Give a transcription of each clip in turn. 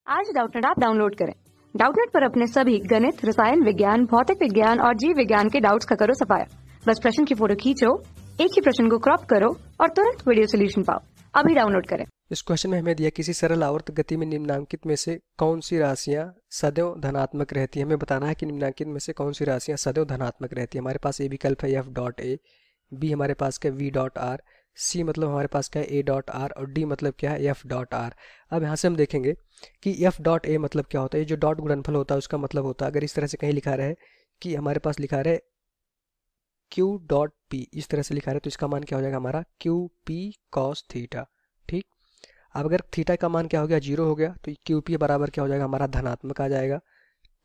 आज Doubtnut app download करें। Doubtnut पर अपने सभी गणित, रसायन विज्ञान, भौतिक विज्ञान और जीव विज्ञान के डाउट्स का करो सफाया। बस प्रश्न की फोटो खींचो, एक ही प्रश्न को क्रॉप करो और तुरंत वीडियो सोल्यूशन पाओ। अभी डाउनलोड करें। इस क्वेश्चन में हमें दिया किसी सरल आवर्त गति में निम्नांकित में से कौन सी राशियां सदैव धनात्मक रहती है। हमें बताना है कि निम्नांकित में से कौन सी राशियां सदैव धनात्मक रहती है। हमारे पास ए विकल्प है एफ डॉट ए, बी हमारे पास क्या है वी डॉट आर, सी मतलब हमारे पास क्या है ए डॉट आर और डी मतलब क्या है एफ डॉट आर। अब यहाँ से हम देखेंगे कि एफ डॉट ए मतलब क्या होता है। ये जो डॉट गुणनफल होता है उसका मतलब होता है, अगर इस तरह से कहीं लिखा रहे कि हमारे पास लिखा रहे क्यू डॉट पी, इस तरह से लिखा रहे तो इसका मान क्या हो जाएगा हमारा क्यू पी कॉस थीटा। ठीक, अब अगर थीटा का मान क्या हो गया जीरो हो गया तो क्यू पी बराबर क्या हो जाएगा हमारा धनात्मक आ जाएगा।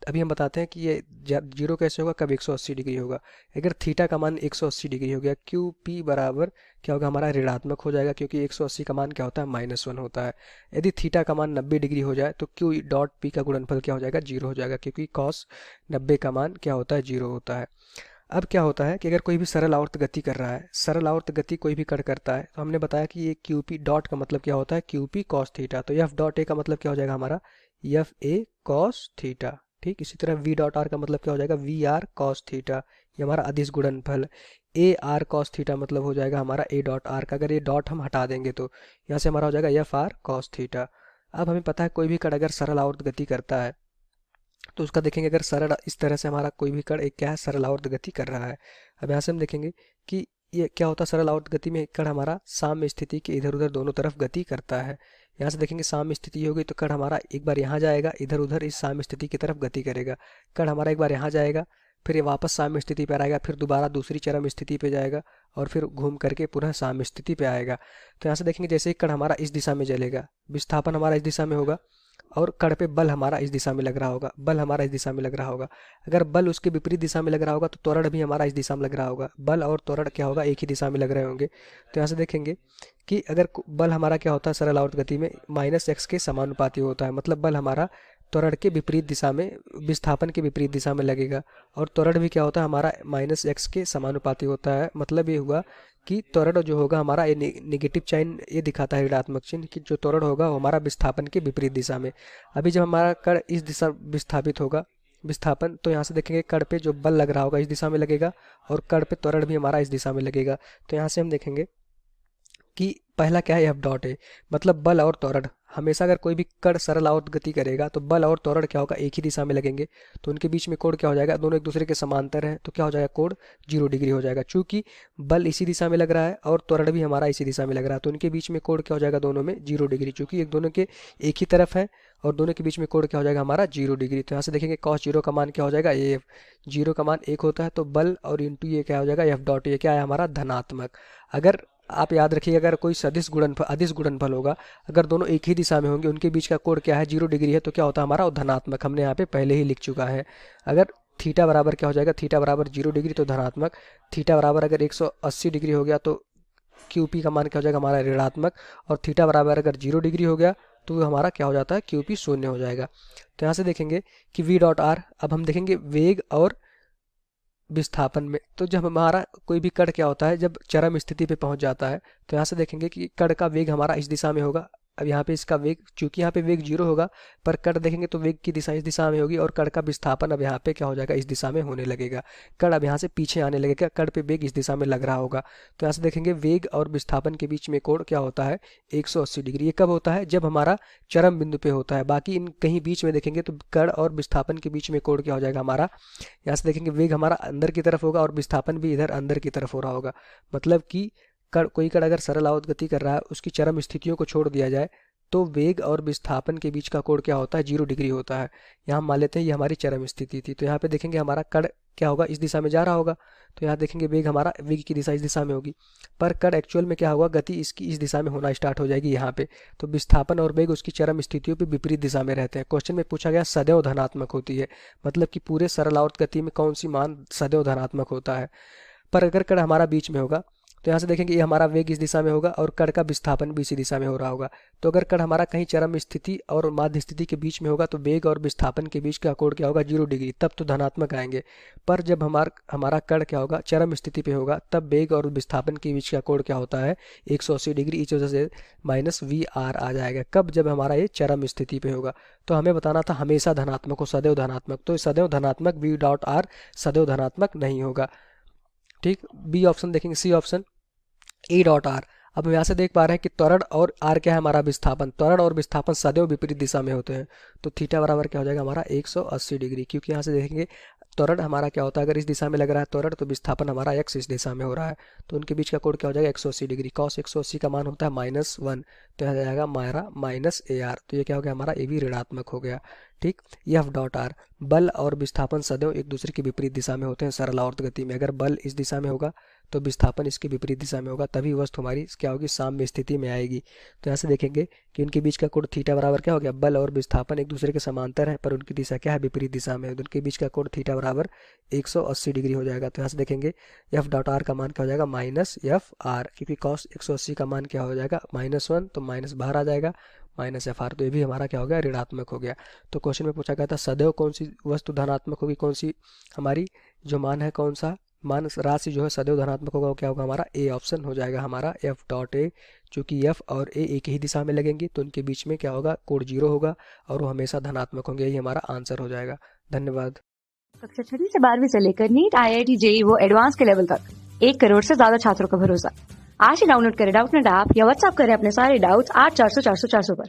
अभी हम बताते हैं कि ये जीरो कैसे होगा, कब 180 डिग्री होगा। अगर थीटा का मान 180 डिग्री हो गया क्यू पी बराबर क्या होगा हमारा ऋणात्मक हो जाएगा, क्योंकि 180 का मान क्या होता है -1 होता है। यदि थीटा का मान 90 डिग्री हो जाए तो क्यू डॉट पी का गुणनफल क्या हो जाएगा जीरो हो जाएगा, क्योंकि कॉस 90 का मान क्या होता है जीरो होता है। अब क्या होता है कि अगर कोई भी सरल आवर्त गति कर रहा है, सरल आवर्त गति कोई भी कण करता है, तो हमने बताया कि ये क्यू पी डॉट का मतलब क्या होता है क्यू पी कॉस थीटा, तो एफ डॉट ए का मतलब क्या हो जाएगा हमारा एफ ए कॉस थीटा। ठीक, इसी तरह वी डॉट आर का मतलब क्या हो जाएगा वी आर कॉस थीटा, ये हमारा अदिश गुणनफल। ए आर कॉस थीटा मतलब हो जाएगा हमारा ए डॉट आर का, अगर ये डॉट हम हटा देंगे तो यहाँ से हमारा हो जाएगा एफ आर कॉस थीटा। अब हमें पता है कोई भी कण अगर सरल आवर्त गति करता है तो उसका देखेंगे अगर सरल इस तरह से हमारा कोई भी कण एक क्या है सरल आवर्त गति कर रहा है। अब यहाँ से हम देखेंगे कि ये क्या होता है सरल आवर्त गति में कण हमारा साम्य स्थिति के इधर उधर दोनों तरफ गति करता है। यहाँ से देखेंगे साम्य स्थिति होगी तो कण हमारा एक बार यहाँ जाएगा, इधर उधर इस साम्य स्थिति की तरफ गति करेगा। कण हमारा एक बार यहाँ जाएगा, फिर ये वापस साम्य स्थिति पर आएगा, फिर दोबारा दूसरी चरम स्थिति पे जाएगा और फिर घूम करके पुनः साम्य स्थिति पे आएगा। तो यहाँ से देखेंगे जैसे ही कण हमारा इस दिशा में चलेगा, विस्थापन हमारा इस दिशा में होगा और कण पे बल हमारा इस दिशा में लग रहा होगा, बल हमारा इस दिशा में लग रहा होगा। अगर बल उसके विपरीत दिशा में लग रहा होगा तो त्वरण भी हमारा इस दिशा में लग रहा होगा। बल और त्वरण क्या होगा एक ही दिशा में लग रहे होंगे। तो यहाँ से देखेंगे कि अगर बल हमारा क्या होता है सरल आवर्त गति में -x के समानुपाती होता है, मतलब बल हमारा त्वरण के विपरीत दिशा में, विस्थापन के विपरीत दिशा में लगेगा। और त्वरण भी क्या होता है हमारा -x के समानुपाती होता है। मतलब ये हुआ कि त्वरण जो होगा हमारा ये नेगेटिव साइन ये दिखाता है ऋणात्मक चिन्ह, कि जो त्वरण होगा वो हमारा विस्थापन के विपरीत दिशा में। अभी जब हमारा कण इस दिशा विस्थापित होगा विस्थापन, तो यहाँ से देखेंगे कण पे जो बल लग रहा होगा इस दिशा में लगेगा और कण पे त्वरण भी हमारा इस दिशा में लगेगा। तो यहाँ से हम देखेंगे कि पहला क्या है एफ डॉट है, मतलब बल और त्वरण। हमेशा अगर कोई भी कण सरल आवर्त गति करेगा तो बल और त्वरण क्या होगा एक ही दिशा में लगेंगे, तो उनके बीच में कोण क्या हो जाएगा, दोनों एक दूसरे के समांतर है तो क्या हो जाएगा कोण 0 डिग्री हो जाएगा। चूंकि बल इसी दिशा में लग रहा है और त्वरण भी हमारा इसी दिशा में लग रहा है तो उनके बीच में कोण क्या हो जाएगा दोनों में 0 डिग्री, चूंकि एक दोनों के एक ही तरफ है और दोनों के बीच में कोण क्या हो जाएगा हमारा 0 डिग्री। तो यहाँ से देखेंगे cos 0 का मान क्या हो जाएगा एफ, 0 का मान 1 होता है तो बल और इंटू ये क्या हो जाएगा एफ डॉट, ये क्या है हमारा धनात्मक। अगर आप याद रखिए अगर कोई सदिश गुणनफल अदिश गुणनफल होगा, अगर दोनों एक ही दिशा में होंगे उनके बीच का कोण क्या है 0 डिग्री है तो क्या होता है हमारा धनात्मक, हमने यहाँ पे पहले ही लिख चुका है। अगर थीटा बराबर क्या हो जाएगा, थीटा बराबर 0 डिग्री तो धनात्मक, थीटा बराबर अगर 180 डिग्री हो गया तो क्यू पी का मान क्या हो जाएगा हमारा ऋणात्मक, और थीटा बराबर अगर 0 डिग्री हो गया तो वो हमारा क्या हो जाता है क्यू पी शून्य हो जाएगा। तो यहाँ से देखेंगे कि वी डॉट आर, अब हम देखेंगे वेग और विस्थापन में। तो जब हमारा कोई भी कण क्या होता है जब चरम स्थिति पे पहुंच जाता है तो यहाँ से देखेंगे कि कण का वेग हमारा इस दिशा में होगा। अब यहाँ पे इसका वेग, चूंकि यहाँ पे वेग 0 होगा पर कण देखेंगे तो वेग की दिशा इस दिशा में होगी और कण का विस्थापन अब यहाँ पे क्या हो जाएगा इस दिशा में होने लगेगा। कण अब यहाँ से पीछे आने लगेगा, कण पे वेग इस दिशा में लग रहा होगा। तो यहाँ से देखेंगे वेग और विस्थापन के बीच में कोण क्या होता है 180 डिग्री। ये कब होता है जब हमारा चरम बिंदु पे होता है। बाकी इन कहीं बीच में देखेंगे तो कण और विस्थापन के बीच में कोण क्या हो जाएगा हमारा, यहाँ से देखेंगे वेग हमारा अंदर की तरफ होगा और विस्थापन भी इधर अंदर की तरफ हो रहा होगा। मतलब कि कोई कण अगर सरल आवर्त गति कर रहा है उसकी चरम स्थितियों को छोड़ दिया जाए तो वेग और विस्थापन के बीच का कोण क्या होता है 0 डिग्री होता है। यहाँ मान लेते हैं ये हमारी चरम स्थिति थी, तो यहाँ पे देखेंगे हमारा कण क्या होगा इस दिशा में जा रहा होगा, तो यहाँ देखेंगे वेग हमारा वेग की दिशा इस दिशा में होगी, पर कण एक्चुअल में क्या होगा गति इसकी इस दिशा में होना स्टार्ट हो जाएगी यहाँ पे। तो विस्थापन और वेग उसकी चरम स्थितियों पे विपरीत दिशा में रहते हैं। क्वेश्चन में पूछा गया सदैव धनात्मक होती है, मतलब कि पूरे सरल आवर्त गति में कौन सी मान सदैव धनात्मक होता है। पर अगर कण हमारा बीच में होगा तो यहाँ से देखेंगे ये हमारा वेग इस दिशा में होगा और कण का विस्थापन भी इसी दिशा में हो रहा होगा। तो अगर कण हमारा कहीं चरम स्थिति और माध्य स्थिति के बीच में होगा तो वेग और विस्थापन के बीच का कोण क्या होगा 0 डिग्री, तब तो धनात्मक आएंगे। पर जब हमारा कण क्या होगा चरम स्थिति पे होगा तब वेग और विस्थापन के बीच का कोण क्या होता है 180 डिग्री, इस वजह से माइनस वी आर आ जाएगा। कब? जब हमारा ये चरम स्थिति पे होगा। तो हमें बताना था हमेशा धनात्मक हो, सदैव धनात्मक। तो सदैव धनात्मक वी डॉट आर सदैव धनात्मक नहीं होगा। ठीक, बी ऑप्शन देखेंगे, C option A dot R. अब हम यहाँ से देख पा रहे हैं कि त्वरण और आर क्या है हमारा विस्थापन, त्वरण और विस्थापन सदैव विपरीत दिशा में होते हैं। तो थीटा बराबर क्या हो जाएगा हमारा 180 डिग्री, क्योंकि यहाँ से देखेंगे त्वरण हमारा क्या होता है, अगर इस दिशा में लग रहा है त्वरण तो विस्थापन हमारा एक्स इस दिशा में हो रहा है, तो उनके बीच का कोण क्या हो जाएगा 180 डिग्री। कॉस 180 का मान होता है -1, तो यहाँ जाएगा हमारा माइनस ए आर। तो ये क्या हो गया हमारा, ए भी ऋणात्मक हो गया। ठीक, एफ डॉट आर, बल और विस्थापन सदैव एक दूसरे की विपरीत दिशा में होते हैं सरल आवर्त गति में। अगर बल इस दिशा में होगा तो विस्थापन इसके विपरीत दिशा में होगा, तभी वस्तु हमारी क्या होगी, साम्य स्थिति में आएगी। तो यहाँ से देखेंगे कि इनके बीच का कोण थीटा बराबर क्या हो गया, बल और विस्थापन एक दूसरे के समांतर है पर उनकी दिशा क्या है, विपरीत दिशा में है। तो उनके बीच का कोण थीटा बराबर 180 डिग्री हो जाएगा। तो यहाँ से देखेंगे एफ डॉट आर का मान क्या हो जाएगा माइनस एफ आर, क्योंकि कॉस 180 का मान क्या हो जाएगा -1, तो माइनस बाहर आ जाएगा माइनस एफ आर। तो ये भी हमारा क्या हो गया, ऋणात्मक हो गया। तो क्वेश्चन में पूछा गया था सदैव कौन सी वस्तु धनात्मक होगी, कौन सी हमारी जो मान है, कौन सा मान राशि जो है सदैव धनात्मक होगा, वो क्या होगा हमारा ए ऑप्शन हो जाएगा हमारा एफ डॉट ए। चूंकि एफ और ए एक ही दिशा में लगेंगी तो उनके बीच में क्या होगा, कोण 0 होगा और वो हमेशा धनात्मक होंगे। यही हमारा आंसर हो जाएगा। धन्यवाद। कक्षा 6 से 12वीं से लेकर नीट, IIT, JEE वो एडवांस के लेवल तक 1 करोड़ से ज्यादा छात्रों का भरोसा। आज ही डाउनलोड करें डाउटनेट ऐप या व्हाट्सएप करें अपने सारे डाउट्स 8400 400 400 पर।